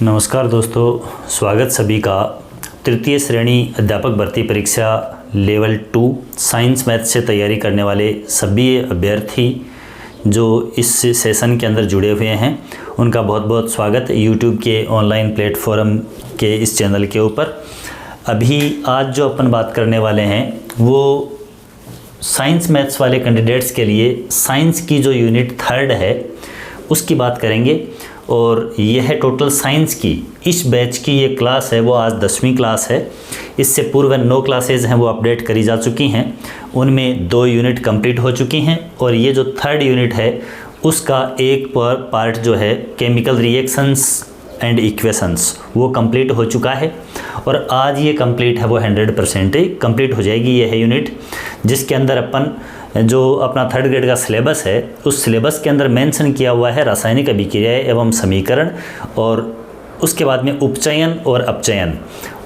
नमस्कार दोस्तों, स्वागत सभी का तृतीय श्रेणी अध्यापक भर्ती परीक्षा लेवल 2 साइंस मैथ से तैयारी करने वाले सभी अभ्यर्थी जो इस सेशन के अंदर जुड़े हुए हैं उनका बहुत बहुत स्वागत यूट्यूब के ऑनलाइन प्लेटफॉर्म के इस चैनल के ऊपर। अभी आज जो अपन बात करने वाले हैं वो साइंस मैथ्स वाले कैंडिडेट्स के लिए साइंस की जो यूनिट 3 है उसकी बात करेंगे। और यह टोटल साइंस की इस बैच की ये क्लास है वो आज 10वीं क्लास है। इससे पूर्व 9 क्लासेज हैं वो अपडेट करी जा चुकी हैं, उनमें 2 यूनिट कंप्लीट हो चुकी हैं और ये जो 3rd यूनिट है उसका एक पार्ट जो है केमिकल रिएक्शंस एंड इक्वेशंस वो कंप्लीट हो चुका है और आज ये कंप्लीट है वो 100% कंप्लीट हो जाएगी। ये है यूनिट जिसके अंदर अपन जो अपना 3rd ग्रेड का सिलेबस है उस सिलेबस के अंदर मेंशन किया हुआ है रासायनिक अभिक्रियाएं एवं समीकरण, और उसके बाद में उपचयन और अपचयन।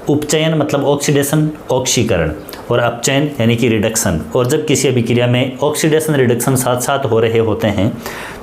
उपचयन मतलब ऑक्सीडेशन ऑक्सीकरण, और अपचयन यानी कि रिडक्शन। और जब किसी अभिक्रिया में ऑक्सीडेशन रिडक्शन साथ साथ हो रहे होते हैं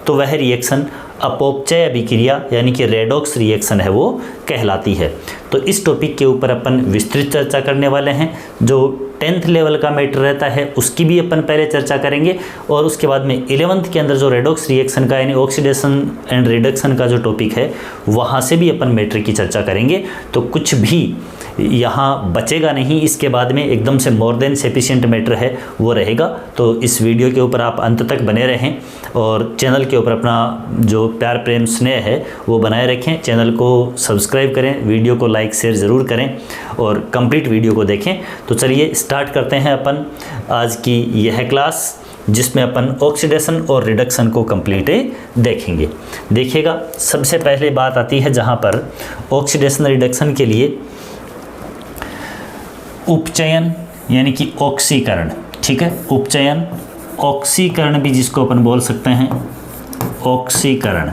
तो वह रिएक्शन अपोपचय अभिक्रिया यानी कि रेडॉक्स रिएक्शन है वो कहलाती है। तो इस टॉपिक के ऊपर अपन विस्तृत चर्चा करने वाले हैं। जो 10th लेवल का मैटर रहता है उसकी भी अपन पहले चर्चा करेंगे और उसके बाद में 11th के अंदर जो रेडॉक्स रिएक्शन का यानी ऑक्सीडेशन एंड रिडक्शन का जो टॉपिक है वहाँ से भी अपन मैटर की चर्चा करेंगे। तो कुछ भी यहाँ बचेगा नहीं, इसके बाद में एकदम से मोर देन सफिशिएंट मैटर है वो रहेगा। तो इस वीडियो के ऊपर आप अंत तक बने रहें और चैनल के ऊपर अपना जो प्यार प्रेम स्नेह है वो बनाए रखें। चैनल को सब्सक्राइब करें, वीडियो को लाइक शेयर ज़रूर करें और कंप्लीट वीडियो को देखें। तो चलिए स्टार्ट करते हैं अपन आज की यह क्लास जिसमें अपन ऑक्सीडेशन और रिडक्शन को कंप्लीट देखेंगे। देखिएगा, सबसे पहले बात आती है जहाँ पर ऑक्सीडेशन रिडक्शन के लिए उपचयन यानी कि ऑक्सीकरण। ठीक है, उपचयन ऑक्सीकरण भी जिसको अपन बोल सकते हैं ऑक्सीकरण।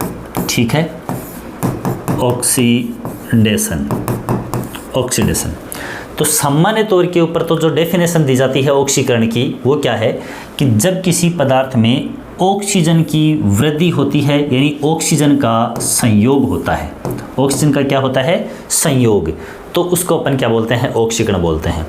ठीक है, ऑक्सीडेशन ऑक्सीडेशन। तो सामान्य तौर के ऊपर तो जो डेफिनेशन दी जाती है ऑक्सीकरण की वो क्या है कि जब किसी पदार्थ में ऑक्सीजन की वृद्धि होती है यानी ऑक्सीजन का संयोग होता है। ऑक्सीजन का क्या होता है? संयोग। तो उसको अपन क्या बोलते हैं? ऑक्सीकरण बोलते हैं।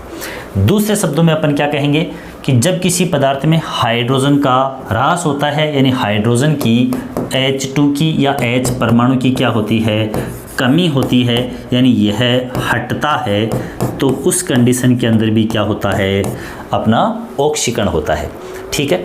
दूसरे शब्दों में अपन क्या कहेंगे कि जब किसी पदार्थ में हाइड्रोजन का ह्रास होता है यानी हाइड्रोजन की H2 की या H परमाणु की क्या होती है? कमी होती है, यानी यह हटता है, तो उस कंडीशन के अंदर भी क्या होता है? अपना ऑक्सीकरण होता है। ठीक है,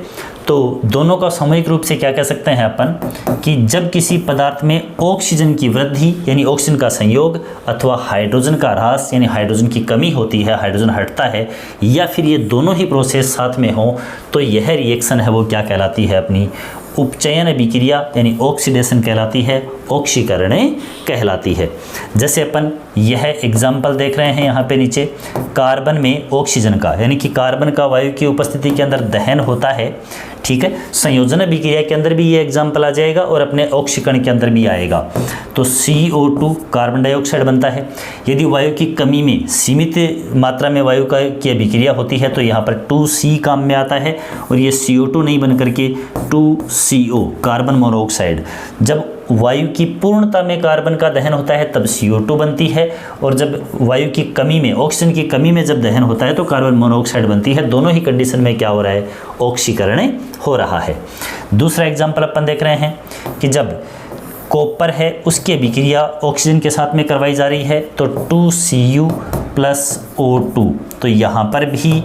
तो दोनों का सामूहिक रूप से क्या कह सकते हैं अपन कि जब किसी पदार्थ में ऑक्सीजन की वृद्धि यानी ऑक्सीजन का संयोग अथवा हाइड्रोजन का ह्रास यानी हाइड्रोजन की कमी होती है, हाइड्रोजन हटता है, या फिर ये दोनों ही प्रोसेस साथ में हो तो यह रिएक्शन है वो क्या कहलाती है? अपनी उपचयन अभिक्रिया यानी ऑक्सीडेशन कहलाती है, ऑक्सीकरण कहलाती है। जैसे अपन यह एग्जाम्पल देख रहे हैं यहाँ पे नीचे, कार्बन में ऑक्सीजन का यानी कि कार्बन का वायु की उपस्थिति के अंदर दहन होता है। ठीक है, संयोजन अभिक्रिया के अंदर भी ये एग्जाम्पल आ जाएगा और अपने ऑक्सीकरण के अंदर भी आएगा। तो CO2 कार्बन डाइऑक्साइड बनता है। यदि वायु की कमी में सीमित मात्रा में वायु की अभिक्रिया होती है तो यहाँ पर 2C काम में आता है और ये CO2 नहीं बन करके 2CO कार्बन मोनोऑक्साइड। जब वायु की पूर्णता में कार्बन का दहन होता है तब CO2 बनती है, और जब वायु की कमी में ऑक्सीजन की कमी में जब दहन होता है तो कार्बन मोनोऑक्साइड बनती है। दोनों ही कंडीशन में क्या हो रहा है? ऑक्सीकरण हो रहा है। दूसरा एग्जाम्पल अपन देख रहे हैं कि जब कॉपर है उसकी अभिक्रिया ऑक्सीजन के साथ में करवाई जा रही है तो 2Cu + O2, तो यहाँ पर भी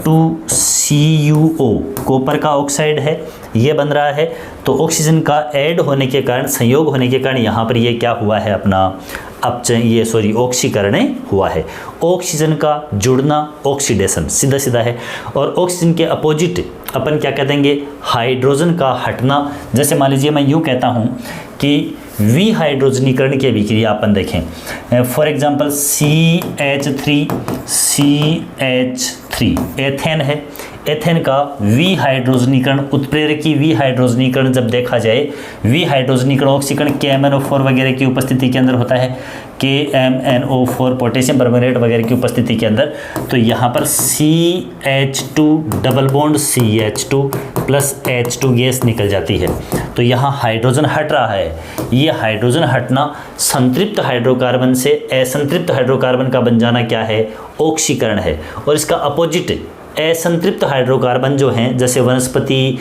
2CuO कॉपर का ऑक्साइड है ये बन रहा है। तो ऑक्सीजन का ऐड होने के कारण, संयोग होने के कारण यहाँ पर ये क्या हुआ है? अपना ऑक्सीकरण हुआ है। ऑक्सीजन का जुड़ना ऑक्सीडेशन सीधा सीधा है, और ऑक्सीजन के अपोजिट अपन क्या कह देंगे? हाइड्रोजन का हटना। जैसे मान लीजिए मैं यूँ कहता हूँ कि विहाइड्रोजनीकरण की अभिक्रिया अपन देखें, फॉर एग्जांपल CH3 एथेन है। एथेन का विहाइड्रोजनीकरण, उत्प्रेरकी विहाइड्रोजनीकरण जब देखा जाए, विहाइड्रोजनीकरण ऑक्सीकरण KMnO4 वगैरह की उपस्थिति के अंदर होता है, KMnO4 पोटेशियम परमैंगनेट वगैरह की उपस्थिति के अंदर, तो यहाँ पर CH2 double bond CH2 plus H2 gas निकल जाती है। तो यहाँ हाइड्रोजन हट रहा है। ये हाइड्रोजन हटना संतृप्त हाइड्रोकार्बन से असंतृप्त हाइड्रोकार्बन का बन जाना क्या है? ऑक्सीकरण है। और इसका अपोजिट असंतृप्त हाइड्रोकार्बन जो हैं, जैसे वनस्पति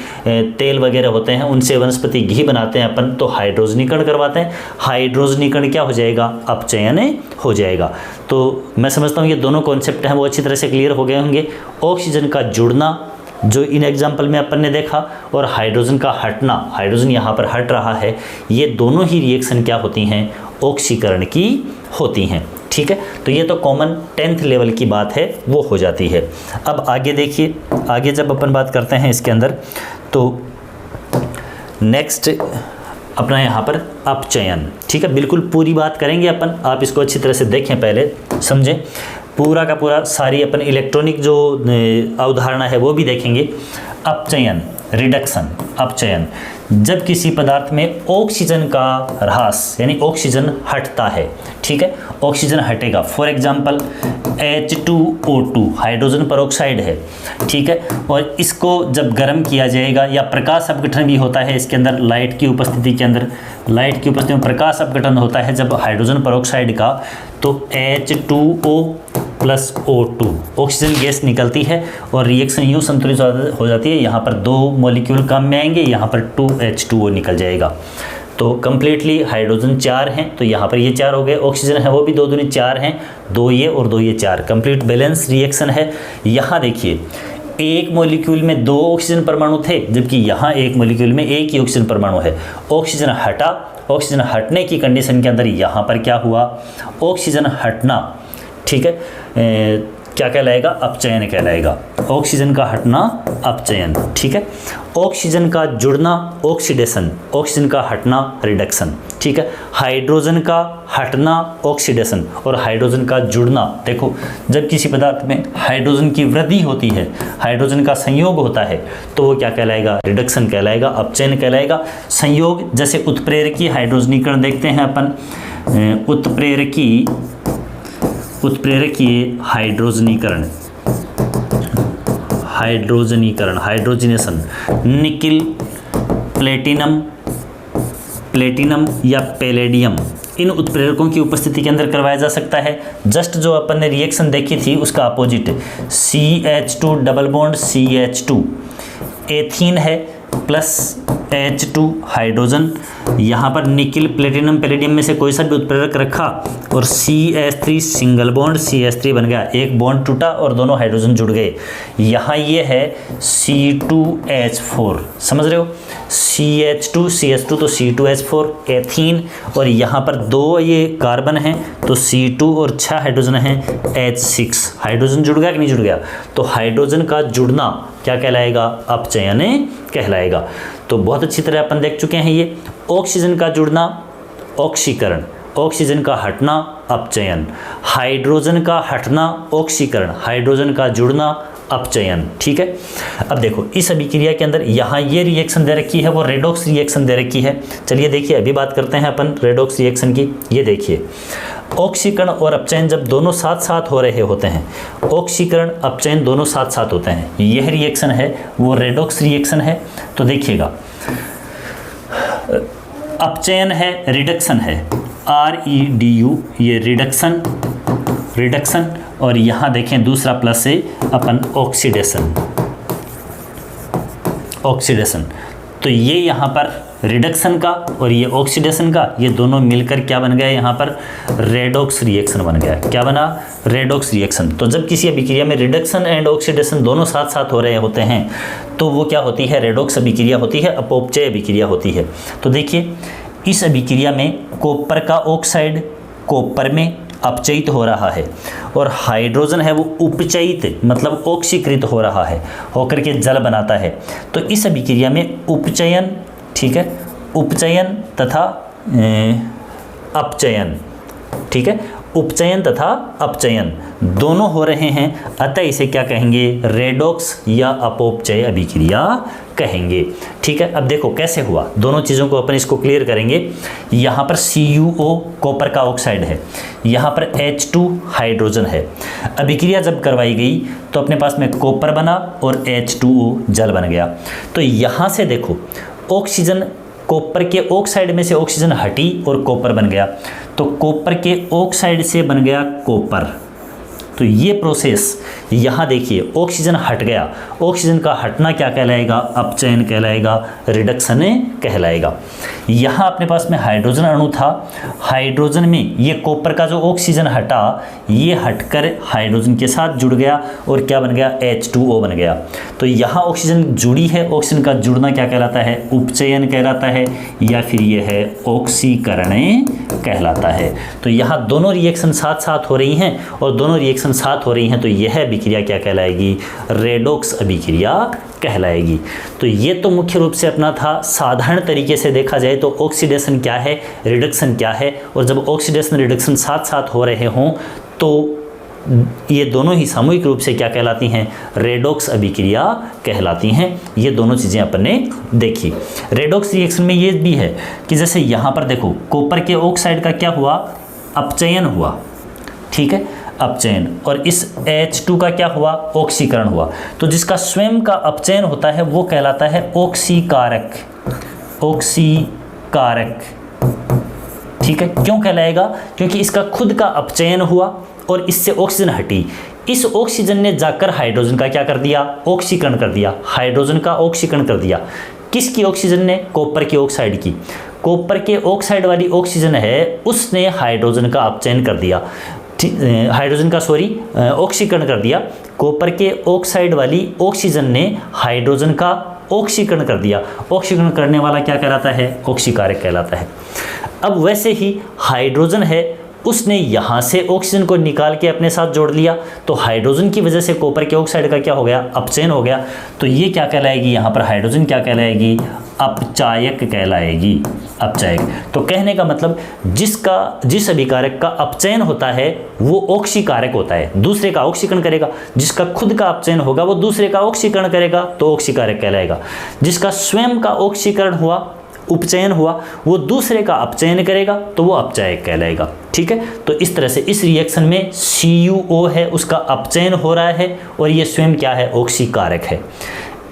तेल वगैरह होते हैं, उनसे वनस्पति घी बनाते हैं अपन, तो हाइड्रोजनीकरण करवाते हैं। हाइड्रोजनीकरण क्या हो जाएगा? अपचयन हो जाएगा। तो मैं समझता हूँ ये दोनों कॉन्सेप्ट हैं वो अच्छी तरह से क्लियर हो गए होंगे। ऑक्सीजन का जुड़ना जो इन एग्जाम्पल में अपन ने देखा, और हाइड्रोजन का हटना, हाइड्रोजन यहाँ पर हट रहा है, ये दोनों ही रिएक्शन क्या होती हैं? ऑक्सीकरण की होती हैं। ठीक है, तो ये तो कॉमन 10th लेवल की बात है, वो हो जाती है। अब आगे देखिए, आगे जब अपन बात करते हैं इसके अंदर, तो नेक्स्ट अपना यहाँ पर अपचयन। ठीक है, बिल्कुल पूरी बात करेंगे अपन, आप इसको अच्छी तरह से देखें, पहले समझें पूरा का पूरा, सारी अपन इलेक्ट्रॉनिक जो अवधारणा है वो भी देखेंगे। अपचयन, रिडक्शन, अपचयन, जब किसी पदार्थ में ऑक्सीजन का ह्रास यानी ऑक्सीजन हटता है। ठीक है, ऑक्सीजन हटेगा। For example H2O2 hydrogen peroxide है। ठीक है, और इसको जब गर्म किया जाएगा, या प्रकाश अपघटन भी होता है इसके अंदर, लाइट की उपस्थिति के अंदर, लाइट की उपस्थिति में प्रकाश अपघटन होता है जब हाइड्रोजन परऑक्साइड का, तो H2O plus O2 oxygen gas निकलती है, और रिएक्शन यूँ संतुलित हो जाती है। यहाँ पर 2 मॉलिक्यूल कम में आएंगे, यहाँ पर 2H2O निकल जाएगा। तो कम्प्लीटली हाइड्रोजन 4 हैं, तो यहाँ पर ये 4 हो गए। ऑक्सीजन है वो भी 2 दूनी 4 हैं, 2 ये और 2 ये 4, कंप्लीट बैलेंस रिएक्शन है। यहाँ देखिए, एक मॉलिक्यूल में 2 ऑक्सीजन परमाणु थे, जबकि यहाँ एक मॉलिक्यूल में 1 ही ऑक्सीजन परमाणु है। ऑक्सीजन हटा, ऑक्सीजन हटने की कंडीशन के अंदर यहाँ पर क्या हुआ? ऑक्सीजन हटना। ठीक है, क्या कहलाएगा? अपचयन कहलाएगा। ऑक्सीजन का हटना अपचयन। ठीक है, ऑक्सीजन का जुड़ना ऑक्सीडेशन, ऑक्सीजन का हटना रिडक्शन। ठीक है, हाइड्रोजन का हटना ऑक्सीडेशन और हाइड्रोजन का जुड़ना। देखो, जब किसी पदार्थ में हाइड्रोजन की वृद्धि होती है, हाइड्रोजन का संयोग होता है, तो वो क्या कहलाएगा? रिडक्शन कहलाएगा, अपचयन कहलाएगा। संयोग, जैसे उत्प्रेरकी हाइड्रोजनीकरण देखते हैं अपन, उत्प्रेरकीय हाइड्रोजनीकरण, हाइड्रोजनेशन, निकिल, प्लेटिनम या पैलेडियम, इन उत्प्रेरकों की उपस्थिति के अंदर करवाया जा सकता है। जस्ट जो अपन ने रिएक्शन देखी थी उसका opposite, CH2 double bond CH2 ethene है प्लस H2 हाइड्रोजन, यहाँ पर निकिल, प्लेटिनम, पैलेडियम में से कोई सा भी उत्प्रेरक रखा और CH3 सिंगल बॉन्ड CH3 बन गया, एक बॉन्ड टूटा और दोनों हाइड्रोजन जुड़ गए। यहाँ ये है C2H4, समझ रहे हो? CH2 CH2 तो C2H4 एथीन, और यहाँ पर 2 ये कार्बन हैं तो C2 और 6 हाइड्रोजन हैं H6। हाइड्रोजन जुड़ गया कि नहीं जुड़ गया? तो हाइड्रोजन का जुड़ना क्या कहलाएगा? अपचयन कहलाएगा। तो बहुत अच्छी तरह अपन देख चुके हैं ये। ऑक्सीजन का जुड़ना ऑक्सीकरण, ऑक्सीजन का हटना अपचयन, हाइड्रोजन का हटना ऑक्सीकरण, हाइड्रोजन का जुड़ना अपचयन। ठीक है, अब देखो इस अभिक्रिया के अंदर यहाँ ये रिएक्शन दे रखी है, वो रेडॉक्स रिएक्शन दे रखी है। चलिए देखिए, अभी बात करते हैं अपन रेडॉक्स रिएक्शन की। ये देखिए, ऑक्सीकरण और अपचयन जब दोनों साथ साथ हो रहे होते हैं, ऑक्सीकरण अपचयन दोनों साथ साथ होते हैं, यह रिएक्शन है वो रेडॉक्स रिएक्शन है। तो देखिएगा, अपचयन है, रिडक्शन है, REDU, ये रिडक्शन, और यहाँ देखें दूसरा प्लस से अपन ऑक्सीडेशन। तो ये यहाँ पर रिडक्शन का और ये ऑक्सीडेशन का, ये दोनों मिलकर क्या बन गया? यहाँ पर रेडॉक्स रिएक्शन बन गया। क्या बना? Redox reaction. तो जब किसी अभिक्रिया में रिडक्शन एंड ऑक्सीडेशन दोनों साथ साथ हो रहे होते हैं तो वो क्या होती है? रेडॉक्स अभिक्रिया होती है, अपौपचय अभिक्रिया होती है। तो देखिए, इस अभिक्रिया में कॉपर का ऑक्साइड कॉपर में अपचयित हो रहा है और हाइड्रोजन है वो उपचयित मतलब ऑक्सीकृत हो रहा है, होकर के जल बनाता है। तो इस अभिक्रिया में उपचयन, ठीक है, उपचयन तथा अपचयन, ठीक है, उपचयन तथा अपचयन दोनों हो रहे हैं, अतः इसे क्या कहेंगे, रेडॉक्स या अपोपचय अभिक्रिया कहेंगे। ठीक है, अब देखो कैसे हुआ, दोनों चीज़ों को अपन इसको क्लियर करेंगे। यहाँ पर CuO कॉपर का ऑक्साइड है, यहाँ पर H2 हाइड्रोजन है। अभिक्रिया जब करवाई गई तो अपने पास में कॉपर बना और H2O जल बन गया। तो यहाँ से देखो ऑक्सीजन, कॉपर के ऑक्साइड में से ऑक्सीजन हटी और कॉपर बन गया, तो कॉपर के ऑक्साइड से बन गया कॉपर। तो ये प्रोसेस यहाँ देखिए, ऑक्सीजन हट गया, ऑक्सीजन का हटना क्या कहलाएगा, अपचयन कहलाएगा, रिडक्शन कहलाएगा। यहाँ अपने पास में हाइड्रोजन अणु था, हाइड्रोजन में ये कॉपर का जो ऑक्सीजन हटा, ये हटकर हाइड्रोजन के साथ जुड़ गया और क्या बन गया, H2O बन गया। तो यहाँ ऑक्सीजन जुड़ी है, ऑक्सीजन का जुड़ना क्या कहलाता है, उपचयन कहलाता है, या फिर ये है ऑक्सीकरण कहलाता है। तो यहाँ दोनों रिएक्शन साथ साथ हो रही हैं और दोनों रिएक्शन साथ हो रही हैं, तो यह अभिक्रिया क्या कहलाएगी, रेडॉक्स अभिक्रिया कहलाएगी। तो ये तो मुख्य रूप से अपना था, साधारण तरीके से देखा जाए तो ऑक्सीडेशन क्या है, रिडक्शन क्या है, और जब ऑक्सीडेशन रिडक्शन साथ साथ हो रहे हों तो ये दोनों ही सामूहिक रूप से क्या कहलाती हैं, रेडॉक्स अभिक्रिया कहलाती हैं। ये दोनों चीज़ें अपन ने देखी। रेडॉक्स रिएक्शन में ये भी है कि जैसे यहाँ पर देखो कॉपर के ऑक्साइड का क्या हुआ, अपचयन हुआ, ठीक है, अपचयन, और इस H2 का क्या हुआ, ऑक्सीकरण हुआ। तो जिसका स्वयं का अपचयन होता है वो कहलाता है ऑक्सीकारक, ऑक्सीकारक। ठीक है, क्यों कहलाएगा, क्योंकि इसका खुद का अपचयन हुआ और इससे ऑक्सीजन हटी, इस ऑक्सीजन ने जाकर हाइड्रोजन का क्या कर दिया, ऑक्सीकरण कर दिया, हाइड्रोजन का ऑक्सीकरण कर दिया। किसकी ऑक्सीजन ने, कॉपर के ऑक्साइड की। कॉपर के ऑक्साइड वाली ऑक्सीजन है, उसने हाइड्रोजन का अपचयन कर दिया, हाइड्रोजन का ऑक्सीकरण कर दिया। कॉपर के ऑक्साइड वाली ऑक्सीजन ने हाइड्रोजन का ऑक्सीकरण कर दिया। ऑक्सीकरण करने वाला क्या कहलाता है, ऑक्सीकारक कहलाता है। अब वैसे ही हाइड्रोजन है, उसने यहाँ से ऑक्सीजन को निकाल के अपने साथ जोड़ लिया, तो हाइड्रोजन की वजह से कॉपर के ऑक्साइड का क्या हो गया, अपचयन हो गया। तो ये क्या कहलाएगी, यहाँ पर हाइड्रोजन क्या कहलाएगी, अपचायक कहलाएगी, अपचायक। तो कहने का मतलब जिस अभिकारक का अपचयन होता है वो ऑक्सीकारक होता है, दूसरे का ऑक्सीकरण करेगा। जिसका खुद का अपचयन होगा वो दूसरे का ऑक्सीकरण करेगा, तो ऑक्सीकारक कहलाएगा। जिसका स्वयं का ऑक्सीकरण हुआ, उपचयन हुआ, वो दूसरे का अपचयन करेगा, तो वो अपचायक कहलाएगा। ठीक है, तो इस तरह से इस रिएक्शन में CuO है, उसका अपचयन हो रहा है और ये स्वयं क्या है, ऑक्सीकारक है।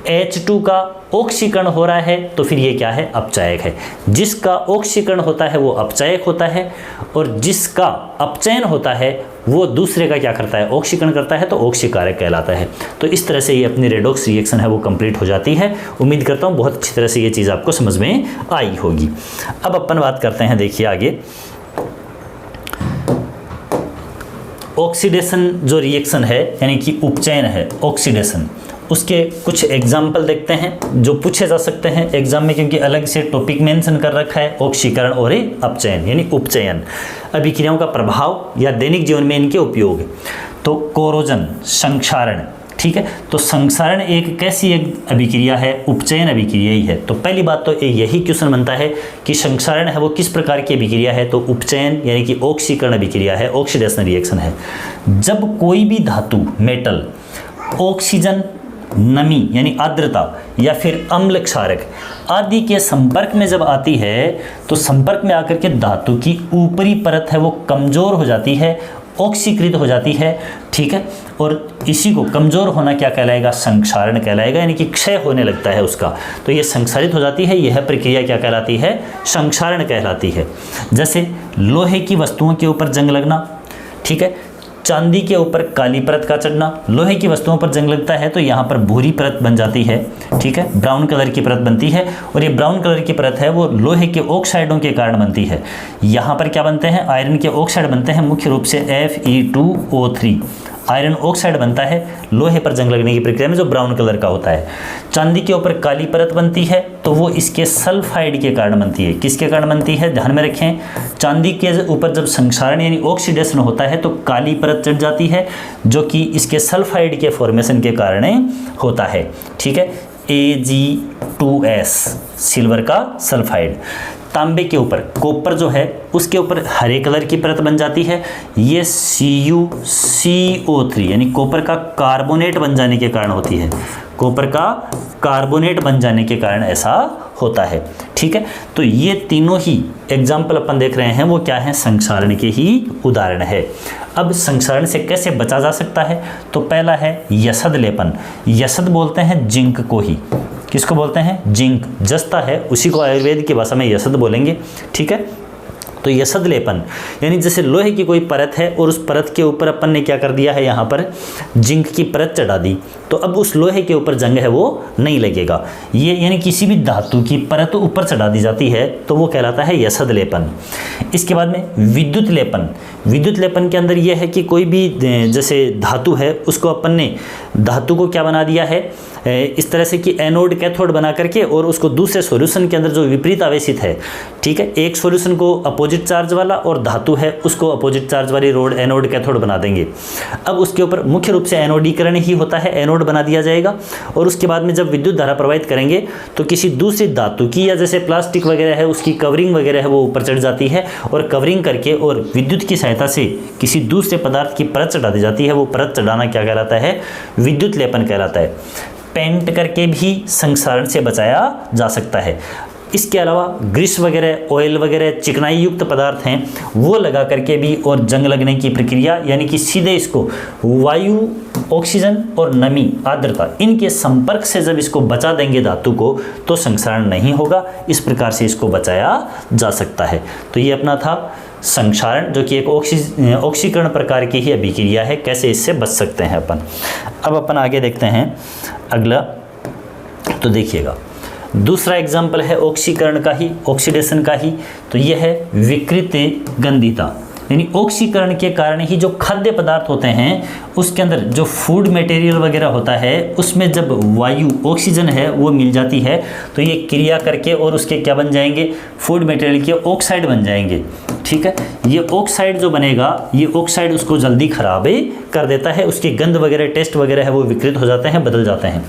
H2 का ऑक्सीकरण हो रहा है, तो फिर ये क्या है, अपचायक है। जिसका ऑक्सीकरण होता है वो अपचायक होता है, और जिसका अपचयन होता है वो दूसरे का क्या करता है, ऑक्सीकरण करता है, तो ऑक्सीकारक कहलाता है। तो इस तरह से ये अपनी रेडॉक्स रिएक्शन है वो कंप्लीट हो जाती है। उम्मीद करता हूँ बहुत अच्छी तरह से ये चीज़ आपको समझ में आई होगी। अब अपन बात करते हैं, देखिए आगे, ऑक्सीडेशन जो रिएक्शन है, यानी कि उपचयन है, ऑक्सीडेशन, उसके कुछ एग्जाम्पल देखते हैं जो पूछे जा सकते हैं एग्जाम में, क्योंकि अलग से टॉपिक मेंशन कर रखा है, ऑक्सीकरण और अपचयन यानी उपचयन, अभिक्रियाओं का प्रभाव या दैनिक जीवन में इनके उपयोग। तो कोरोजन, संक्षारण, ठीक है, तो संक्षारण एक कैसी एक अभिक्रिया है, उपचयन अभिक्रिया ही है। तो पहली बात तो यही क्वेश्चन बनता है कि संक्षारण है वो किस प्रकार की अभिक्रिया है, तो उपचयन यानी कि ऑक्सीकरण अभिक्रिया है, ऑक्सीडेशन रिएक्शन है। जब कोई भी धातु, मेटल, ऑक्सीजन, नमी यानी आर्द्रता या फिर अम्ल क्षारक आदि के संपर्क में जब आती है, तो संपर्क में आकर के धातु की ऊपरी परत है वो कमज़ोर हो जाती है, ऑक्सीकृत हो जाती है। ठीक है, और इसी को कमज़ोर होना क्या कहलाएगा, संक्षारण कहलाएगा, यानी कि क्षय होने लगता है उसका। तो ये संक्षारित हो जाती है, यह प्रक्रिया क्या कहलाती है, संक्षारण कहलाती है। जैसे लोहे की वस्तुओं के ऊपर जंग लगना, ठीक है, चांदी के ऊपर काली परत का चढ़ना। लोहे की वस्तुओं पर जंग लगता है तो यहाँ पर भूरी परत बन जाती है, ठीक है, ब्राउन कलर की परत बनती है, और ये ब्राउन कलर की परत है वो लोहे के ऑक्साइडों के कारण बनती है। यहाँ पर क्या बनते हैं, आयरन के ऑक्साइड बनते हैं, मुख्य रूप से Fe2O3 आयरन ऑक्साइड बनता है लोहे पर जंग लगने की प्रक्रिया में, जो ब्राउन कलर का होता है। चांदी के ऊपर काली परत बनती है तो वो इसके सल्फाइड के कारण बनती है। किसके कारण बनती है, ध्यान में रखें, चांदी के ऊपर जब संक्षारण यानी ऑक्सीडेशन होता है तो काली परत चढ़ जाती है, जो कि इसके सल्फाइड के फॉर्मेशन के कारण होता है। ठीक है, Ag2S सिल्वर का सल्फाइड। तांबे के ऊपर, कॉपर जो है उसके ऊपर हरे कलर की परत बन जाती है। ये CuCO3 यानी कॉपर का कार्बोनेट बन जाने के कारण होती है, कॉपर का कार्बोनेट बन जाने के कारण ऐसा होता है। ठीक है, तो ये तीनों ही एग्जाम्पल अपन देख रहे हैं वो क्या है, संक्षारण के ही उदाहरण है। अब संक्षारण से कैसे बचा जा सकता है, तो पहला है यसद लेपन। यसद बोलते हैं जिंक को ही, किसको बोलते हैं, जिंक, जस्ता है उसी को आयुर्वेद की भाषा में यसद बोलेंगे। ठीक है, तो यसद लेपन यानी जैसे लोहे की कोई परत है और उस परत के ऊपर अपन ने क्या कर दिया है, यहाँ पर जिंक की परत चढ़ा दी, तो अब उस लोहे के ऊपर जंग है वो नहीं लगेगा। ये यानी किसी भी धातु की परत ऊपर चढ़ा दी जाती है तो वो कहलाता है यसद लेपन। इसके बाद में विद्युत लेपन। विद्युत लेपन के अंदर यह है कि कोई भी जैसे धातु है उसको अपन ने धातु को क्या बना दिया है, इस तरह से कि एनोड कैथोड बना करके, और उसको दूसरे सॉल्यूशन के अंदर जो विपरीत आवेशित है, ठीक है, एक सॉल्यूशन को अपोजिट चार्ज वाला और धातु है उसको अपोजिट चार्ज वाली रोड एनोड कैथोड बना देंगे। अब उसके ऊपर मुख्य रूप से एनोडीकरण ही होता है, एनोड बना दिया जाएगा, और उसके बाद में जब विद्युत धारा प्रवाहित करेंगे तो किसी दूसरी धातु की या जैसे प्लास्टिक वगैरह है उसकी कवरिंग वगैरह है वो ऊपर चढ़ जाती है, और कवरिंग करके और विद्युत की सहायता से किसी दूसरे पदार्थ की परत चढ़ा दी जाती है। वो परत चढ़ाना क्या कहलाता है, विद्युत लेपन कहलाता है। पेंट करके भी संक्षारण से बचाया जा सकता है। इसके अलावा ग्रीस वगैरह, ऑयल वगैरह, चिकनाई युक्त पदार्थ हैं वो लगा करके भी, और जंग लगने की प्रक्रिया यानी कि सीधे इसको वायु, ऑक्सीजन और नमी, आर्द्रता, इनके संपर्क से जब इसको बचा देंगे धातु को तो संक्षारण नहीं होगा। इस प्रकार से इसको बचाया जा सकता है। तो ये अपना था संक्षारण, जो कि एक ऑक्सीकरण प्रकार की ही अभिक्रिया है। कैसे इससे बच सकते हैं अपन। अब अपन आगे देखते हैं अगला। तो देखिएगा दूसरा एग्जाम्पल है ऑक्सीकरण का ही, ऑक्सीडेशन का ही। तो यह है विकृत गंधिता, यानी ऑक्सीकरण के कारण ही जो खाद्य पदार्थ होते हैं उसके अंदर जो फूड मटेरियल वगैरह होता है उसमें जब वायु, ऑक्सीजन है वो मिल जाती है तो ये क्रिया करके और उसके क्या बन जाएंगे, फूड मटेरियल के ऑक्साइड बन जाएंगे। ठीक है, ये ऑक्साइड जो बनेगा, ये ऑक्साइड उसको जल्दी खराब कर देता है, उसकी गंध वगैरह, टेस्ट वगैरह है वो विकृत हो जाते हैं, बदल जाते हैं।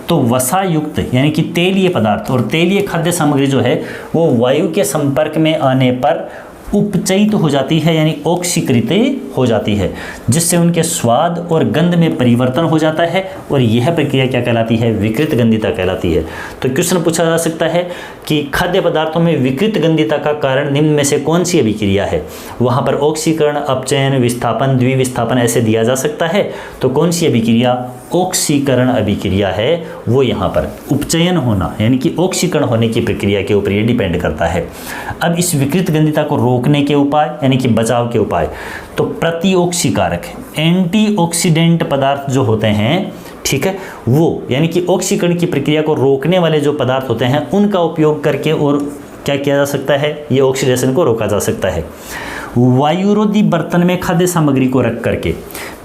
तो वसा युक्त यानी कि तेलीय पदार्थ और तेलीय खाद्य सामग्री जो है वो वायु के संपर्क में आने पर उपचयित हो जाती है, यानी ऑक्सीकृत हो जाती है, जिससे उनके स्वाद और गंध में परिवर्तन हो जाता है, और यह प्रक्रिया क्या कहलाती है, विकृत गंधिता कहलाती है। तो क्वेश्चन पूछा जा सकता है कि खाद्य पदार्थों में विकृत गंधिता का कारण निम्न में से कौन सी अभिक्रिया है। वहाँ पर ऑक्सीकरण, अपचयन, विस्थापन, द्विविस्थापन ऐसे दिया जा सकता है। तो कौन सी अभिक्रिया, ऑक्सीकरण अभिक्रिया है वो यहाँ पर उपचयन होना यानी कि ऑक्सीकरण होने की प्रक्रिया के ऊपर ये डिपेंड करता है। अब इस विकृत गंधिता को रोकने के उपाय यानी कि बचाव के उपाय, तो प्रतिऑक्सीकारक, एंटीऑक्सीडेंट पदार्थ जो होते हैं, ठीक है, वो यानी कि ऑक्सीकरण की प्रक्रिया को रोकने वाले जो पदार्थ होते हैं उनका उपयोग करके और क्या किया जा सकता है, ये ऑक्सीडेशन को रोका जा सकता है। वायुरोधी बर्तन में खाद्य सामग्री को रख करके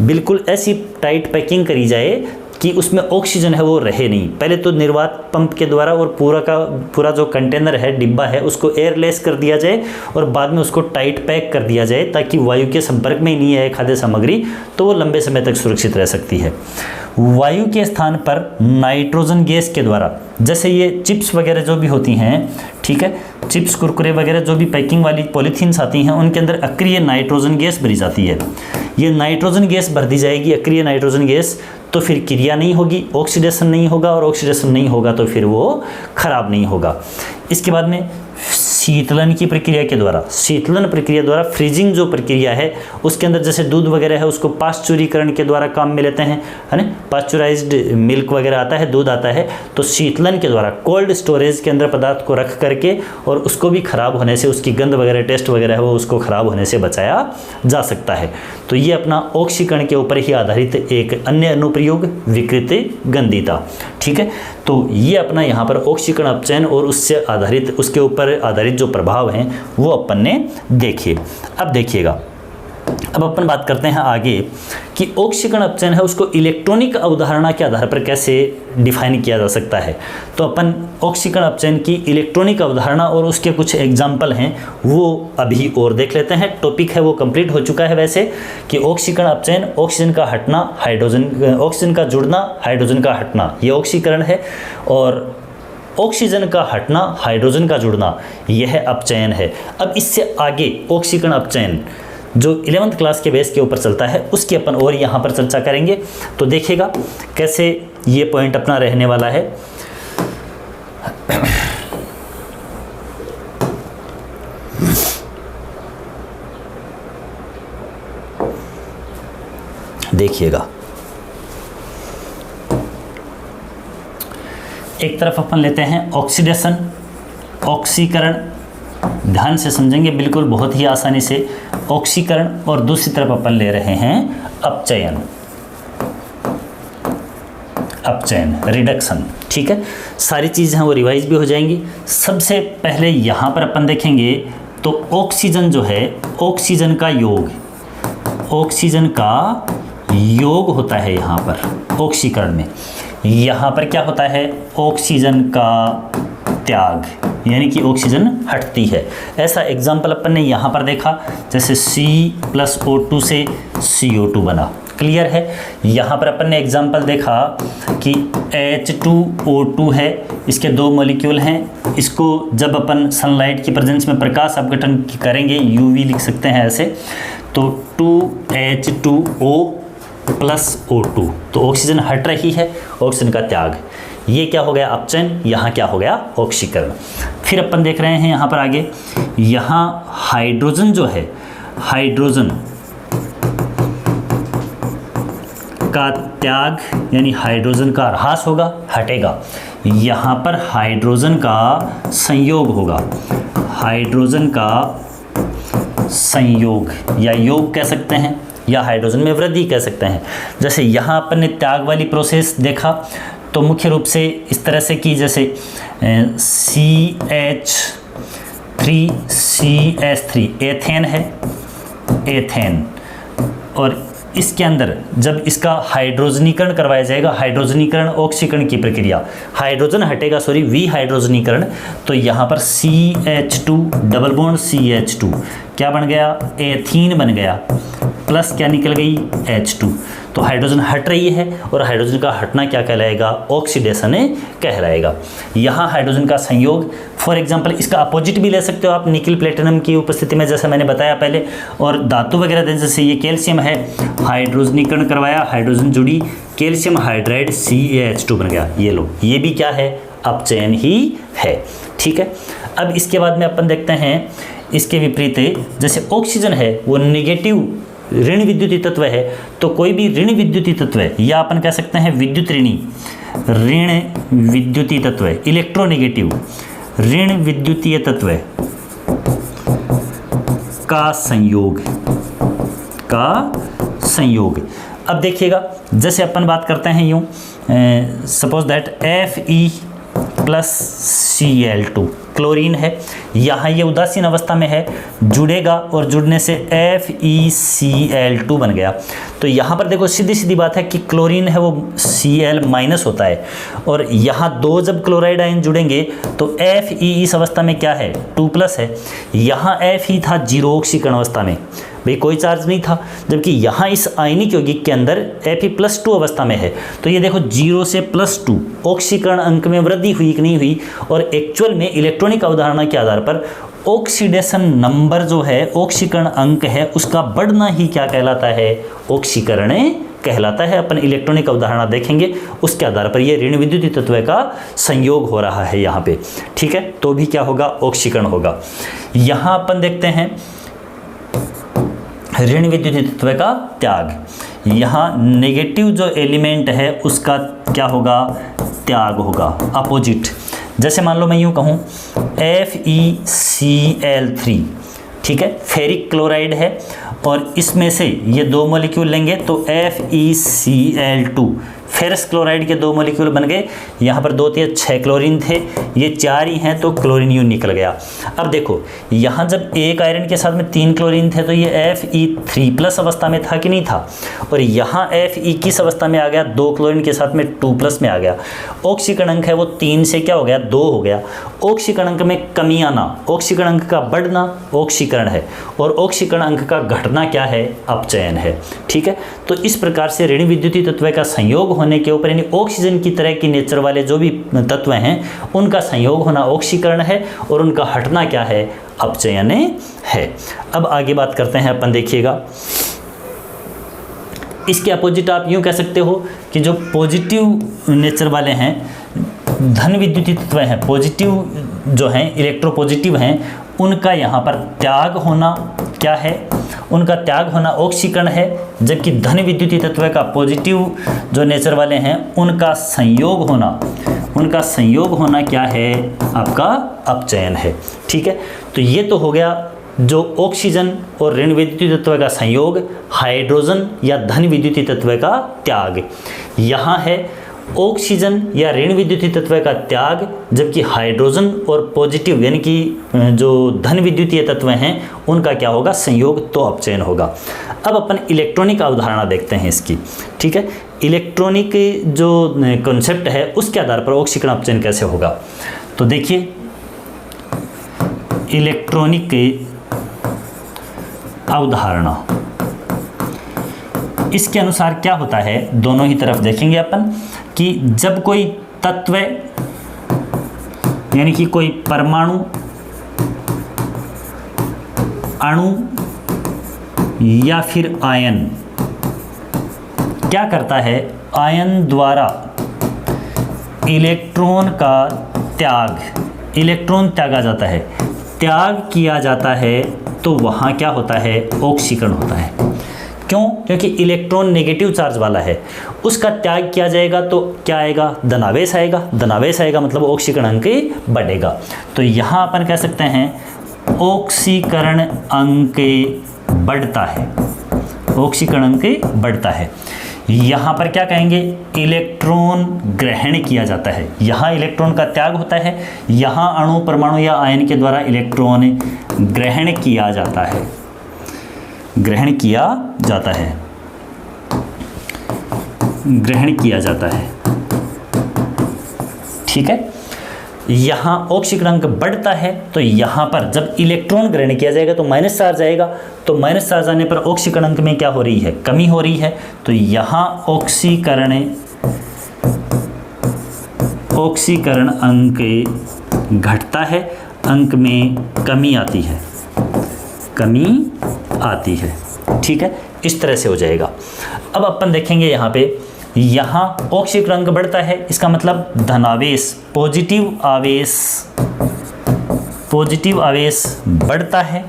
बिल्कुल ऐसी टाइट पैकिंग करी जाए कि उसमें ऑक्सीजन है वो रहे नहीं। पहले तो निर्वात पंप के द्वारा और पूरा का पूरा जो कंटेनर है, डिब्बा है, उसको एयरलेस कर दिया जाए और बाद में उसको टाइट पैक कर दिया जाए ताकि वायु के संपर्क में ही नहीं आए खाद्य सामग्री, तो वो लंबे समय तक सुरक्षित रह सकती है। वायु के स्थान पर नाइट्रोजन गैस के द्वारा, जैसे ये चिप्स वगैरह जो भी होती हैं, ठीक है, चिप्स, कुरकुरे वगैरह जो भी पैकिंग वाली पॉलीथीन्स आती हैं उनके अंदर अक्रिय नाइट्रोजन गैस भरी जाती है। ये नाइट्रोजन गैस भर दी जाएगी, अक्रिय नाइट्रोजन गैस, तो फिर क्रिया नहीं होगी, ऑक्सीडेशन नहीं होगा, और ऑक्सीडेशन नहीं होगा तो फिर वो खराब नहीं होगा। इसके बाद में शीतलन की प्रक्रिया के द्वारा, शीतलन प्रक्रिया द्वारा फ्रीजिंग जो प्रक्रिया है उसके अंदर जैसे दूध वगैरह है उसको पाश्चुरीकरण के द्वारा काम में लेते हैं, है ना, पाश्चुराइज्ड मिल्क वगैरह आता है, दूध आता है, तो शीतलन के द्वारा कोल्ड स्टोरेज के अंदर पदार्थ को रख करके और उसको भी खराब होने से, उसकी गंध वगैरह, टेस्ट वगैरह है वो उसको खराब होने से बचाया जा सकता है। तो ये अपना ऑक्सीकरण के ऊपर ही आधारित एक अन्य अनुप्रयोग विकृत गंधिता। ठीक है, तो ये अपना यहाँ पर ऑक्सीकरण, अपचयन और उससे आधारित, उसके ऊपर आधारित जो प्रभाव हैं वो अपन ने देखे। अब देखिएगा, अब अपन बात करते हैं आगे कि ऑक्सीकरण अपचयन है उसको इलेक्ट्रॉनिक अवधारणा के आधार पर कैसे डिफाइन किया जा सकता है। तो अपन ऑक्सीकरण अपचयन की इलेक्ट्रॉनिक अवधारणा और उसके कुछ एग्जाम्पल हैं वो अभी और देख लेते हैं। टॉपिक है वो कंप्लीट हो चुका है वैसे, कि ऑक्सीकरण अपचयन, ऑक्सीजन का हटना, हाइड्रोजन, ऑक्सीजन का जुड़ना, हाइड्रोजन का हटना, ये ऑक्सीकरण है। और ऑक्सीजन का हटना, हाइड्रोजन का जुड़ना, यह अपचयन है। अब इससे आगे ऑक्सीकरण अपचयन जो 11th क्लास के बेस के ऊपर चलता है उसकी अपन और यहाँ पर चर्चा करेंगे। तो देखिएगा कैसे ये पॉइंट अपना रहने वाला है। देखिएगा, एक तरफ अपन लेते हैं ऑक्सीडेशन, ऑक्सीकरण, ध्यान से समझेंगे बिल्कुल बहुत ही आसानी से, ऑक्सीकरण, और दूसरी तरफ अपन ले रहे हैं अपचयन, अपचयन, रिडक्शन। ठीक है, सारी चीज़ें हैं वो रिवाइज भी हो जाएंगी। सबसे पहले यहाँ पर अपन देखेंगे तो ऑक्सीजन जो है, ऑक्सीजन का योग, ऑक्सीजन का योग होता है यहाँ पर ऑक्सीकरण में। यहाँ पर क्या होता है, ऑक्सीजन का त्याग, यानी कि ऑक्सीजन हटती है। ऐसा एग्जाम्पल अपन ने यहाँ पर देखा, जैसे C+O2 से CO2 बना, क्लियर है। यहाँ पर अपन ने एग्जाम्पल देखा कि H2O2 है, इसके 2 मॉलिक्यूल हैं, इसको जब अपन सनलाइट की प्रेजेंस में प्रकाश अपघटन करेंगे, UV लिख सकते हैं ऐसे, तो 2H2O + O2, तो ऑक्सीजन हट रही है, ऑक्सीजन का त्याग, ये क्या हो गया अपचयन, यहाँ क्या हो गया ऑक्सीकरण। फिर अपन देख रहे हैं यहाँ पर आगे, यहाँ हाइड्रोजन जो है, हाइड्रोजन का त्याग यानी हाइड्रोजन का ह्रास होगा, हटेगा। यहाँ पर हाइड्रोजन का संयोग होगा, हाइड्रोजन का संयोग या योग कह सकते हैं, या हाइड्रोजन में वृद्धि कह सकते हैं। जैसे यहाँ अपन ने त्याग वाली प्रोसेस देखा तो मुख्य रूप से इस तरह से कि जैसे CH3CH3 एथेन है, एथेन, और इसके अंदर जब इसका हाइड्रोजनीकरण करवाया जाएगा, हाइड्रोजनीकरण ऑक्सीकरण की प्रक्रिया, हाइड्रोजन हटेगा, सॉरी विहाइड्रोजनीकरण, तो यहाँ पर CH2 डबल बॉन्ड CH2 क्या बन गया, एथीन बन गया, प्लस क्या निकल गई H2, तो हाइड्रोजन हट रही है, और हाइड्रोजन का हटना क्या कहलाएगा, ऑक्सीडेशन कहलाएगा। यहाँ हाइड्रोजन का संयोग, फॉर एग्जांपल इसका अपोजिट भी ले सकते हो आप, निकिल प्लेटिनम की उपस्थिति में, जैसे मैंने बताया पहले, और धातु वगैरह जैसे ये कैल्शियम है, हाइड्रोजनीकरण करवाया, हाइड्रोजन जुड़ी, कैल्शियम हाइड्राइड CaH2 बन गया, ये लो, ये भी क्या है, अपचयन ही है। ठीक है, अब इसके बाद में अपन देखते हैं इसके विपरीत, जैसे ऑक्सीजन है वो नेगेटिव ऋण विद्युतीय तत्व है, तो कोई भी ऋण विद्युतीय तत्व है, या अपन कह सकते हैं विद्युत ऋणी, ऋण विद्युतीय तत्व है, इलेक्ट्रोनेगेटिव ऋण विद्युतीय तत्व का संयोग, का संयोग। अब देखिएगा, जैसे अपन बात करते हैं यूं, सपोज दैट Fe+Cl2 क्लोरीन है, यहाँ ये उदासीन अवस्था में है, जुड़ेगा और जुड़ने से FeCl2 बन गया। तो यहाँ पर देखो सीधी सीधी बात है कि क्लोरीन है वो Cl- होता है, और यहाँ 2 जब क्लोराइड आयन जुड़ेंगे तो Fe इस अवस्था में क्या है, 2+ है, यहाँ Fe था 0 ऑक्सीकरण अवस्था में, भाई कोई चार्ज नहीं था, जबकि यहाँ इस आयनिक यौगिक के अंदर Fe+2 अवस्था में है, तो ये देखो 0 से +2 ऑक्सीकरण अंक में वृद्धि हुई कि नहीं हुई, और एक्चुअल में इलेक्ट्रॉनिक अवधारणा के आधार पर ऑक्सीडेशन नंबर जो है, ऑक्सीकरण अंक है, उसका बढ़ना ही क्या कहलाता है, ऑक्सीकरण कहलाता है। अपन इलेक्ट्रॉनिक अवधारणा देखेंगे, उसके आधार पर ये ऋण विद्युतीय तत्व का संयोग हो रहा है यहाँ पे, ठीक है, तो भी क्या होगा, ऑक्सीकरण होगा। यहाँ अपन देखते हैं ऋण विद्युतीय तत्व का त्याग, यहाँ नेगेटिव जो एलिमेंट है उसका क्या होगा, त्याग होगा, अपोजिट। जैसे मान लो मैं यूँ कहूँ FeCl3, ठीक है, फेरिक क्लोराइड है, और इसमें से ये 2 मॉलिक्यूल लेंगे तो FeCl2, फेरस क्लोराइड के 2 मॉलिक्यूल बन गए, यहाँ पर 2 थे 6 क्लोरीन थे, ये 4 ही हैं, तो क्लोरीन यूँ निकल गया। अब देखो यहाँ जब एक आयरन के साथ में 3 क्लोरीन थे तो ये Fe3+ अवस्था में था कि नहीं था, और यहाँ Fe किस अवस्था में आ गया, 2 क्लोरीन के साथ में 2+ में आ गया। ऑक्सीकरण अंक है वो 3 से क्या हो गया, 2 हो गया। ऑक्सीकरण अंक में कमी आना, ऑक्सीकरण अंक का बढ़ना ऑक्सीकरण है, और ऑक्सीकरण अंक का घटना क्या है, अपचयन है, ठीक है। तो इस प्रकार से ऋण विद्युतीय तत्व का संयोग होने के ऊपर, यानी ऑक्सीजन की तरह की नेचर वाले जो भी तत्व हैं उनका संयोग होना ऑक्सीकरण है और उनका हटना क्या है, अपचयन है। अब आगे बात करते हैं अपन, देखिएगा इसके अपोजिट आप यूँ कह सकते हो कि जो पॉजिटिव नेचर वाले हैं, धन विद्युतीय तत्व हैं, पॉजिटिव जो हैं, इलेक्ट्रोपॉजिटिव हैं, उनका यहाँ पर त्याग होना क्या है, उनका त्याग होना ऑक्सीकरण है, जबकि धन विद्युतीय तत्व का पॉजिटिव जो नेचर वाले हैं उनका संयोग होना क्या है, आपका अपचयन है। ठीक है, तो ये तो हो गया जो ऑक्सीजन और ऋण विद्युतीय तत्व का संयोग, हाइड्रोजन या धन विद्युतीय तत्व का त्याग। यहाँ है ऑक्सीजन या ऋण विद्युतीय तत्व का त्याग, जबकि हाइड्रोजन और पॉजिटिव यानी कि जो धन विद्युतीय तत्व हैं उनका क्या होगा, संयोग, तो अपचयन होगा। अब अपन इलेक्ट्रॉनिक अवधारणा देखते हैं इसकी। ठीक है, इलेक्ट्रॉनिक जो कॉन्सेप्ट है उसके आधार पर ऑक्सीकरण अपचयन कैसे होगा। तो देखिए इलेक्ट्रॉनिक अवधारणा, इसके अनुसार क्या होता है, दोनों ही तरफ देखेंगे अपन कि जब कोई तत्व यानी कि कोई परमाणु, अणु या फिर आयन क्या करता है, आयन द्वारा इलेक्ट्रॉन का त्याग, इलेक्ट्रॉन त्यागा जाता है, त्याग किया जाता है, तो वहाँ क्या होता है, ऑक्सीकरण होता है। क्यों? क्योंकि इलेक्ट्रॉन नेगेटिव चार्ज वाला है, उसका त्याग किया जाएगा तो क्या आएगा, धनावेश आएगा, धनावेश आएगा मतलब ऑक्सीकरण अंक बढ़ेगा। तो यहाँ अपन कह सकते हैं ऑक्सीकरण अंक बढ़ता है, ऑक्सीकरण अंक बढ़ता है। यहाँ पर क्या कहेंगे, इलेक्ट्रॉन ग्रहण किया जाता है, यहाँ इलेक्ट्रॉन का त्याग होता है, यहाँ अणु, परमाणु या आयन के द्वारा इलेक्ट्रॉन ग्रहण किया जाता है, ग्रहण किया जाता है, ग्रहण किया जाता है। ठीक है, यहाँ ऑक्सीकरण अंक बढ़ता है, तो यहाँ पर जब इलेक्ट्रॉन ग्रहण किया जाएगा तो माइनस चार्ज आएगा, तो माइनस चार्ज आने पर ऑक्सीकरण अंक में क्या हो रही है, कमी हो रही है। तो यहाँ ऑक्सीकरण अंक घटता है, अंक में कमी आती है, कमी आती है। ठीक है, इस तरह से हो जाएगा। अब अपन देखेंगे यहाँ पे, यहाँ ऑक्सीकरण अंक बढ़ता है, इसका मतलब धनावेश, पॉजिटिव आवेश बढ़ता है,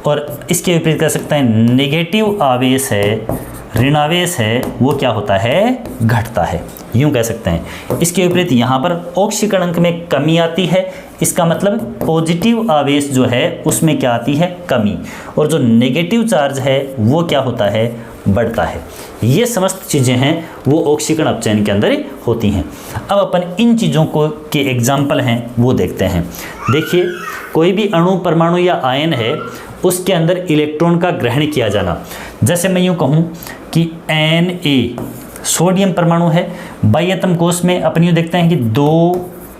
और इसके विपरीत कह सकते हैं नेगेटिव आवेश है, ऋणावेश है, वो क्या होता है, घटता है, यूँ कह सकते हैं। इसके विपरीत यहाँ पर ऑक्सीकरण अंक में कमी आती है, इसका मतलब पॉजिटिव आवेश जो है उसमें क्या आती है, कमी, और जो नेगेटिव चार्ज है वो क्या होता है, बढ़ता है। ये समस्त चीज़ें हैं वो ऑक्सीकरण अपचयन के अंदर होती हैं। अब अपन इन चीज़ों को के एग्जाम्पल हैं वो देखते हैं। देखिए कोई भी अणु, परमाणु या आयन है, उसके अंदर इलेक्ट्रॉन का ग्रहण किया जाना। जैसे मैं यूँ कहूँ कि Na सोडियम परमाणु है, बाह्यतम कोश में अपन यूँ देखते हैं कि 2,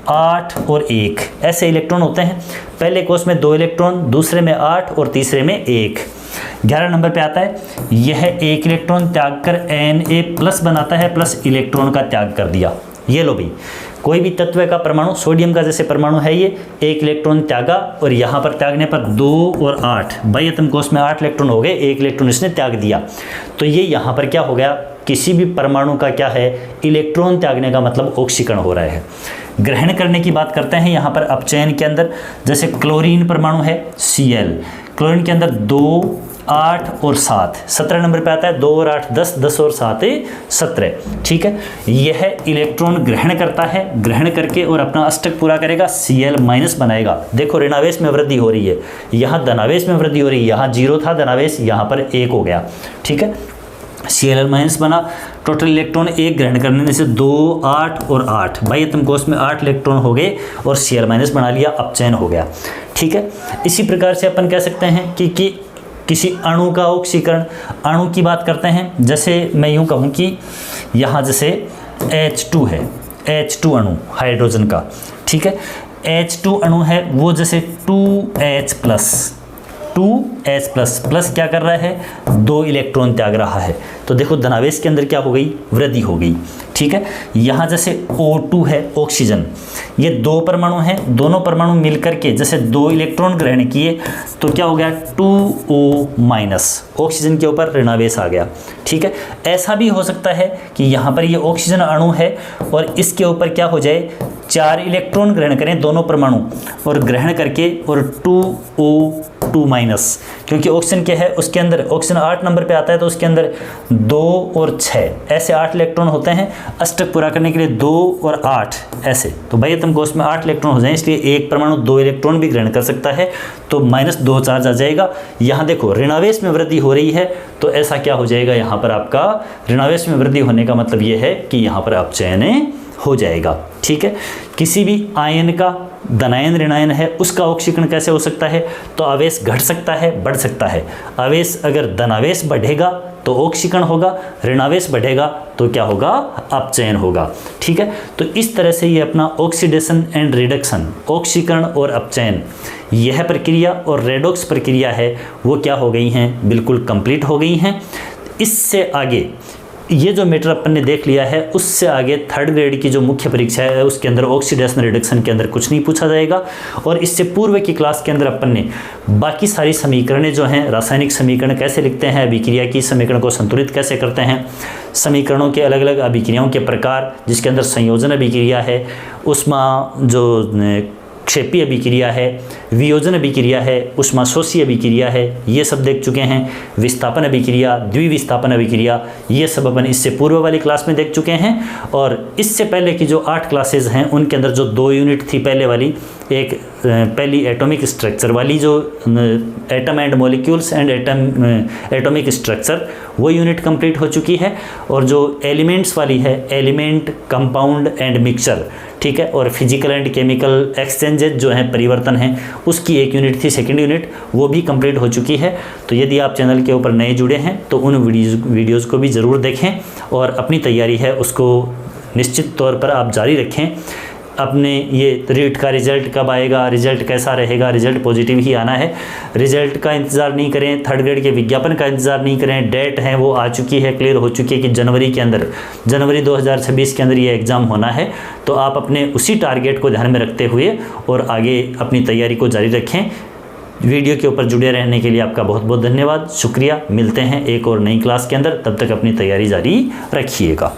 8 और 1 ऐसे इलेक्ट्रॉन होते हैं। पहले कोश में 2 इलेक्ट्रॉन, दूसरे में 8 और तीसरे में 1। 11 नंबर पे आता है, यह 1 इलेक्ट्रॉन त्याग कर Na+ बनाता है, प्लस इलेक्ट्रॉन का त्याग कर दिया। ये लो भाई, कोई भी तत्व का परमाणु, सोडियम का जैसे परमाणु है, ये 1 इलेक्ट्रॉन त्यागा, और यहाँ पर त्यागने पर 2 और 8, बाह्यतम कोश में 8 इलेक्ट्रॉन हो गए, 1 इलेक्ट्रॉन इसने त्याग दिया। तो ये यहाँ पर क्या हो गया, किसी भी परमाणु का क्या है, इलेक्ट्रॉन त्यागने का मतलब ऑक्सीकरण हो रहा है। ग्रहण करने की बात करते हैं यहाँ पर अपचयन के अंदर, जैसे क्लोरीन परमाणु है Cl, क्लोरीन के अंदर 2, 8 और 7, 17 नंबर पे आता है, 2 और 8 10, 10 और 7 17। ठीक है, यह इलेक्ट्रॉन ग्रहण करता है, ग्रहण करके और अपना अष्टक पूरा करेगा, Cl- बनाएगा। देखो ऋणावेश में वृद्धि हो रही है, यहाँ धनावेश में वृद्धि हो रही है, यहाँ 0 था धनावेश, यहाँ पर 1 हो गया। ठीक है, Cl- बना, टोटल इलेक्ट्रॉन 1 ग्रहण करने से 2, 8 और 8, बाह्यतम कोश में 8 इलेक्ट्रॉन हो गए और Cl- बना लिया, अपचयन हो गया। ठीक है, इसी प्रकार से अपन कह सकते हैं कि किसी अणु का ऑक्सीकरण, अणु की बात करते हैं। जैसे मैं यूँ कहूँ कि यहाँ जैसे H2 है, H2 अणु हाइड्रोजन का। ठीक है, H2 अणु है, वो जैसे 2H+ 2s प्लस क्या कर रहा है, 2 इलेक्ट्रॉन त्याग रहा है। तो देखो धनावेश के अंदर क्या हो गई, वृद्धि हो गई। ठीक है, यहाँ जैसे O2 है ऑक्सीजन, ये 2 परमाणु हैं, दोनों परमाणु मिलकर के जैसे 2 इलेक्ट्रॉन ग्रहण किए तो क्या हो गया 2O-, ऑक्सीजन के ऊपर ऋणावेश आ गया। ठीक है, ऐसा भी हो सकता है कि यहाँ पर ये ऑक्सीजन अणु है और इसके ऊपर क्या हो जाए, 4 इलेक्ट्रॉन ग्रहण करें दोनों परमाणु और ग्रहण करके और 2O2-, क्योंकि ऑक्सीजन क्या है, उसके अंदर ऑक्सीजन 8 नंबर पे आता है तो उसके अंदर 2 और 6 ऐसे 8 इलेक्ट्रॉन होते हैं। अष्टक पूरा करने के लिए 2 और 8 ऐसे, तो बाह्यतम कोश में 8 इलेक्ट्रॉन हो जाए, इसलिए एक परमाणु 2 इलेक्ट्रॉन भी ग्रहण कर सकता है, तो -2 चार्ज आ जाएगा। यहाँ देखो ऋणावेश में वृद्धि हो रही है, तो ऐसा क्या हो जाएगा, यहाँ पर आपका ऋणावेश में वृद्धि होने का मतलब ये है कि यहाँ पर अपचयन हो जाएगा। ठीक है, किसी भी आयन का धनायन ऋणायन है उसका ऑक्सीकरण कैसे हो सकता है, तो आवेश घट सकता है, बढ़ सकता है। आवेश अगर धनावेश बढ़ेगा तो ऑक्सीकरण होगा, ऋणावेश बढ़ेगा तो क्या होगा, अपचयन होगा। ठीक है, तो इस तरह से ये अपना ऑक्सीडेशन एंड रिडक्शन, ऑक्सीकरण और अपचयन, यह प्रक्रिया और रेडॉक्स प्रक्रिया है वो क्या हो गई हैं, बिल्कुल कंप्लीट हो गई हैं। इससे आगे ये जो मैटर अपन ने देख लिया है, उससे आगे 3rd ग्रेड की जो मुख्य परीक्षा है उसके अंदर ऑक्सीडेशन रिडक्शन के अंदर कुछ नहीं पूछा जाएगा। और इससे पूर्व की क्लास के अंदर अपन ने बाकी सारी समीकरणें जो हैं, रासायनिक समीकरण कैसे लिखते हैं, अभिक्रिया की समीकरण को संतुलित कैसे करते हैं, समीकरणों के अलग अलग अभिक्रियाओं के प्रकार, जिसके अंदर संयोजन अभिक्रिया है, उसमें जो क्षेपीय अभिक्रिया है, वियोजन अभिक्रिया है, उष्माशोषी अभिक्रिया है, ये सब देख चुके हैं। विस्थापन अभिक्रिया, द्विविस्थापन अभिक्रिया, ये सब अपन इससे पूर्व वाली क्लास में देख चुके हैं। और इससे पहले की जो 8 क्लासेज हैं उनके अंदर जो 2 यूनिट थी पहले वाली, एक पहली एटॉमिक स्ट्रक्चर वाली जो atom and molecules and atomic structure, वो यूनिट कंप्लीट हो चुकी है। और जो एलिमेंट्स वाली है, एलिमेंट, कंपाउंड एंड मिक्सचर, ठीक है, और फिजिकल एंड केमिकल एक्सचेंजेज जो हैं, परिवर्तन हैं, उसकी एक यूनिट थी, 2nd यूनिट, वो भी कंप्लीट हो चुकी है। तो यदि आप चैनल के ऊपर नए जुड़े हैं तो उन वीडियोज़ को भी ज़रूर देखें और अपनी तैयारी है उसको निश्चित तौर पर आप जारी रखें। अपने ये रीट का रिजल्ट कब आएगा, रिजल्ट कैसा रहेगा, रिजल्ट पॉजिटिव ही आना है, रिजल्ट का इंतज़ार नहीं करें, 3rd ग्रेड के विज्ञापन का इंतज़ार नहीं करें। डेट है वो आ चुकी है, क्लियर हो चुकी है कि जनवरी के अंदर, जनवरी 2026 के अंदर ये एग्ज़ाम होना है। तो आप अपने उसी टारगेट को ध्यान में रखते हुए और आगे अपनी तैयारी को जारी रखें। वीडियो के ऊपर जुड़े रहने के लिए आपका बहुत बहुत धन्यवाद, शुक्रिया। मिलते हैं एक और नई क्लास के अंदर, तब तक अपनी तैयारी जारी रखिएगा।